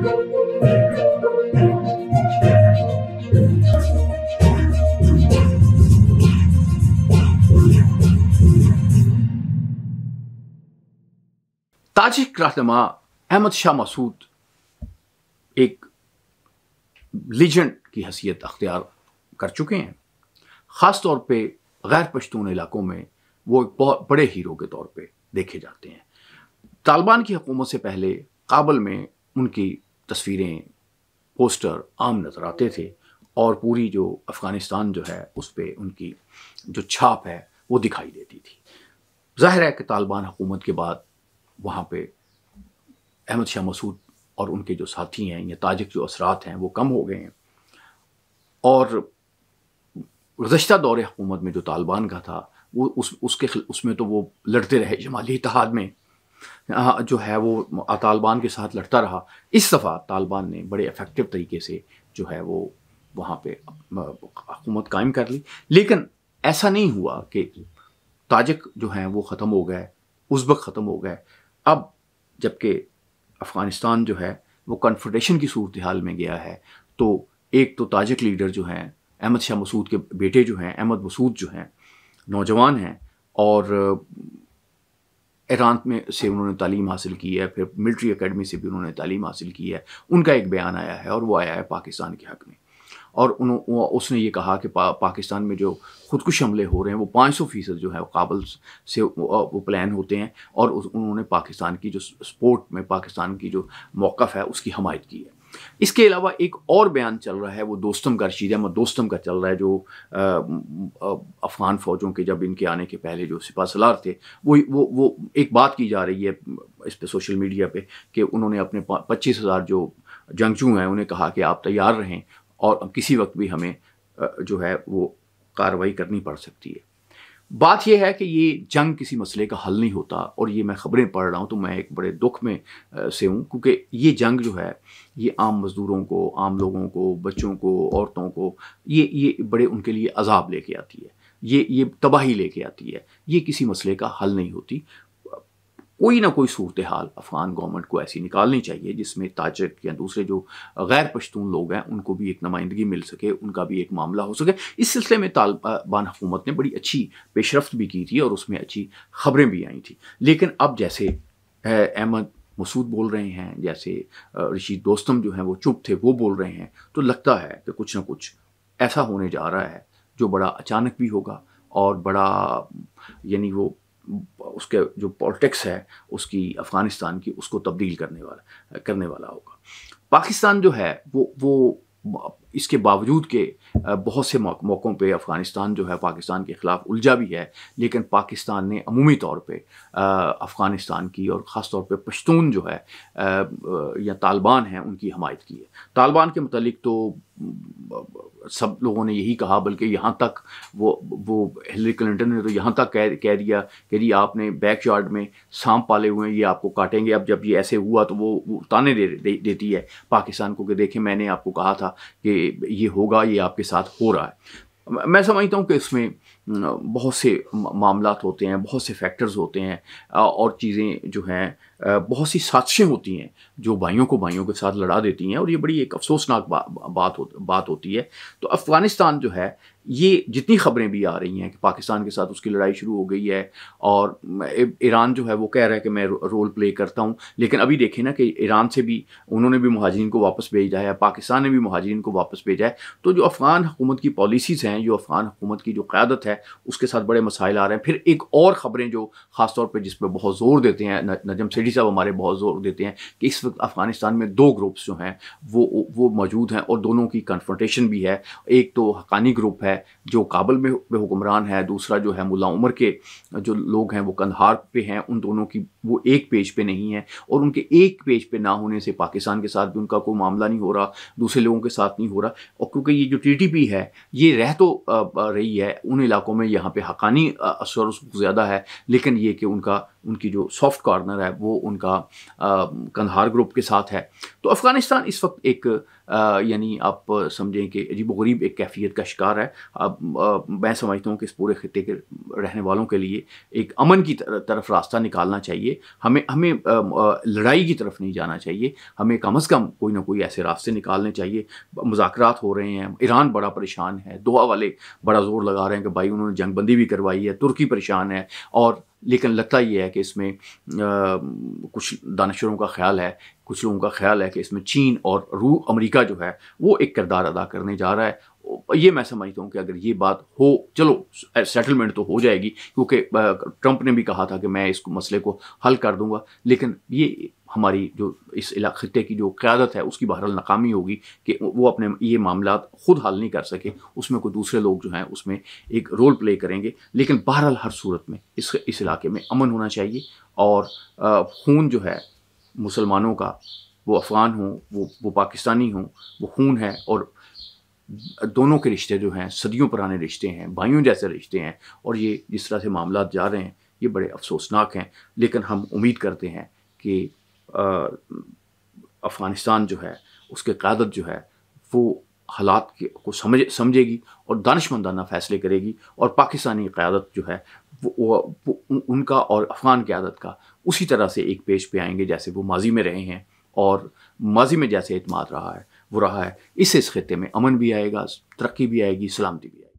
Tajik रहनुमा अहमद शाह मसूद एक legend की हैसियत अख्तियार कर चुके हैं। ख़ास तौर पे गैर पश्तून इलाकों में वो एक बहुत बड़े हीरो के तौर पे देखे जाते हैं। तालिबान की हुकूमत से पहले काबुल में उनकी तस्वीरें, पोस्टर आम नज़र आते थे और पूरी जो अफ़गानिस्तान जो है उस पर उनकी जो छाप है वो दिखाई देती थी। ज़ाहिर है कि तालिबान हुकूमत के बाद वहाँ पे अहमद शाह मसूद और उनके जो साथी हैं या ताजिक जो असरात हैं वो कम हो गए हैं और गुज़श्ता दौरे हुकूमत में जो तालिबान का था वो उसमें तो वो लड़ते रहे, जमाली इत्तेहाद में जो है वो तालिबान के साथ लड़ता रहा। इस दफ़ा तालिबान ने बड़े इफ़ेक्टिव तरीके से जो है वो वहाँ पे हुकूमत कायम कर ली, लेकिन ऐसा नहीं हुआ कि ताजिक जो हैं वो ख़त्म हो गए, उज़्बक ख़त्म हो गए। अब जबकि अफ़गानिस्तान जो है वो कन्फ्रंटेशन की सूरत हाल में गया है, तो एक तो ताजिक लीडर जो हैं अहमद शाह मसूद के बेटे जो हैं अहमद मसूद जो हैं नौजवान हैं और ईरान में से उन्होंने तालीम हासिल की है, फिर मिलिट्री एकेडमी से भी उन्होंने तालीम हासिल की है। उनका एक बयान आया है और वो आया है पाकिस्तान के हक़ में और उसने ये कहा कि पाकिस्तान में जो खुदकुश हमले हो रहे हैं वो 500% जो है काबुल से वो प्लान होते हैं और उन्होंने पाकिस्तान की जो सपोर्ट में पाकिस्तान की जो मौक़िफ़ है उसकी हमायत की है। इसके अलावा एक और बयान चल रहा है, वो दोस्तम का, रशीद अहमद दोस्तम का चल रहा है, जो अफ़गान फ़ौजों के जब इनके आने के पहले जो सिपह सलार थे वो एक बात की जा रही है इस पे सोशल मीडिया पे कि उन्होंने अपने 25,000 जो जंगजू हैं उन्हें कहा कि आप तैयार रहें और किसी वक्त भी हमें जो है वो कार्रवाई करनी पड़ सकती है। बात यह है कि ये जंग किसी मसले का हल नहीं होता और ये मैं ख़बरें पढ़ रहा हूँ तो मैं एक बड़े दुख में से हूँ, क्योंकि ये जंग जो है ये आम मज़दूरों को, आम लोगों को, बच्चों को, औरतों को ये बड़े उनके लिए अज़ाब लेके आती है, ये तबाही लेके आती है। ये किसी मसले का हल नहीं होती। कोई ना कोई सूरत हाल अफ़गान गवर्नमेंट को ऐसी निकालनी चाहिए जिसमें ताजिक या दूसरे जो गैर पश्तून लोग हैं उनको भी एक नुमाइंदगी मिल सके, उनका भी एक मामला हो सके। इस सिलसिले में तालिबान हुकूमत ने बड़ी अच्छी पेशरफ्त भी की थी और उसमें अच्छी ख़बरें भी आई थी। लेकिन अब जैसे अहमद मसूद बोल रहे हैं, जैसे रशीद दोस्तम जो हैं वो चुप थे वो बोल रहे हैं, तो लगता है कि कुछ ना कुछ ऐसा होने जा रहा है जो बड़ा अचानक भी होगा और बड़ा यानी वो उसके जो पॉलिटिक्स है उसकी अफ़गानिस्तान की उसको तब्दील करने वाला होगा। पाकिस्तान जो है वो इसके बावजूद के बहुत से मौक़ों पे अफ़गानिस्तान जो है पाकिस्तान के ख़िलाफ़ उलझा भी है, लेकिन पाकिस्तान ने अमूमी तौर पे अफ़गानिस्तान की और ख़ास तौर पे पश्तून जो है या तालिबान हैं उनकी हमायत की है। तालिबान के मुतालिक तो सब लोगों ने यही कहा, बल्कि यहाँ तक वो हिलरी क्लिंटन ने तो यहाँ तक कह दिया कि जी आपने बैकयार्ड में सांप पाले हुए हैं, ये आपको काटेंगे। अब जब ये ऐसे हुआ तो वो ताने देती है पाकिस्तान को कि देखें मैंने आपको कहा था कि ये होगा, ये आपके साथ हो रहा है। मैं समझता हूँ कि इसमें बहुत से मामलात होते हैं, बहुत से फैक्टर्स होते हैं और चीज़ें जो हैं बहुत सी साजिशें होती हैं जो भाइयों को भाइयों के साथ लड़ा देती हैं और ये बड़ी एक अफसोसनाक बात होती है। तो अफ़गानिस्तान जो है ये जितनी ख़बरें भी आ रही हैं कि पाकिस्तान के साथ उसकी लड़ाई शुरू हो गई है और ईरान जो है वो कह रहा है कि मैं रोल प्ले करता हूँ, लेकिन अभी देखें ना कि ईरान से भी उन्होंने भी मुहाजिरीन को वापस भेजा है, पाकिस्तान ने भी मुहाजिरीन को वापस भेजा है। तो जो अफ़गान हुकूमत की पॉलिसीज़ हैं, जो अफ़गान हुकूमत की जो क़यादत है उसके साथ बड़े मसाइल आ रहे हैं। फिर एक और ख़बरें जो ख़ास तौर पर जिस पर बहुत ज़ोर देते हैं, नजम सेठी साहब हमारे बहुत ज़ोर देते हैं कि इस वक्त अफ़गानिस्तान में 2 ग्रुप्स जो हैं वो मौजूद हैं और दोनों की कन्फ्रंटेशन भी है। एक तो हक्कानी ग्रुप है जो काबुल में हुक्मरान है, दूसरा जो है मुल्ला उमर के जो लोग हैं वो कंधार पे हैं। उन दोनों की वो एक पेज पे नहीं है और उनके एक पेज पे ना होने से पाकिस्तान के साथ भी उनका कोई मामला नहीं हो रहा, दूसरे लोगों के साथ नहीं हो रहा। और क्योंकि ये जो TTP है ये रह तो रही है उन इलाकों में, यहाँ पे हक्कानी असर ज़्यादा है, लेकिन ये कि उनका ان کی جو سافٹ کارنر ہے وہ ان کا قندھار گروپ کے ساتھ ہے. تو افغانستان اس وقت ایک یعنی آپ سمجھیں کہ عجیب و غریب ایک کیفیت کا شکار ہے. اب میں سمجھتا ہوں کہ اس پورے خطے کے رہنے والوں کے لیے ایک امن کی طرف راستہ نکالنا چاہیے. ہمیں لڑائی کی طرف نہیں جانا چاہیے. ہمیں کم از کم کوئی نہ کوئی ایسے راستے نکالنے چاہیے. مذاکرات ہو رہے ہیں، ایران بڑا پریشان ہے، دوحہ والے بڑا زور لگا رہے ہیں کہ بھائی انہوں نے جنگ بندی بھی کروائی ہے، ترکی پریشان ہے. اور لیکن لگتا یہ ہے کہ اس میں کچھ دانشوروں کا خیال ہے، کچھ لوگوں کا خیال ہے کہ اس میں چین اور امریکہ جو ہے وہ ایک کردار ادا کرنے جا رہا ہے. یہ میں سمجھتا ہوں کہ اگر یہ بات ہو، چلو سیٹلمنٹ تو ہو جائے گی، کیونکہ ٹرمپ نے بھی کہا تھا کہ میں اس مسئلے کو حل کر دوں گا. لیکن یہ ہماری جو اس خطے کی جو قیادت ہے اس کی بہرحال ناکامی ہوگی کہ وہ اپنے یہ معاملات خود حل نہیں کر سکے. اس میں کوئی دوسرے لوگ جو ہیں اس میں ایک رول پلے کریں گے. لیکن بہرحال ہر صورت میں اس علاقے میں امن ہونا چاہیے. اور خون جو ہے مسلمانوں کا، وہ افغان ہوں وہ پاکستانی ہوں، وہ خون ہے. اور دونوں کے رشتے جو ہیں صدیوں پرانے رشتے ہیں، بھائیوں جیسے رشتے ہیں. اور یہ جس طرح سے معاملات جا رہے ہیں یہ بڑے افسوسناک ہیں. لیکن ہم امید کرتے ہیں کہ افغانستان جو ہے اس کی قیادت جو ہے وہ حالات کو سمجھے گی اور دانشمندانہ فیصلے کرے گی. اور پاکستانی قیادت جو ہے وہ ان کا اور افغان قیادت کا اسی طرح سے ایک پیش پہ آئیں گے جیسے وہ ماضی میں رہے ہیں. اور ماضی میں جیسے اعتماد رہا ہے وہ رہا ہے. اس سے اس خطے میں امن بھی آئے گا، ترقی بھی آئے گی، سلامتی بھی آئے گی.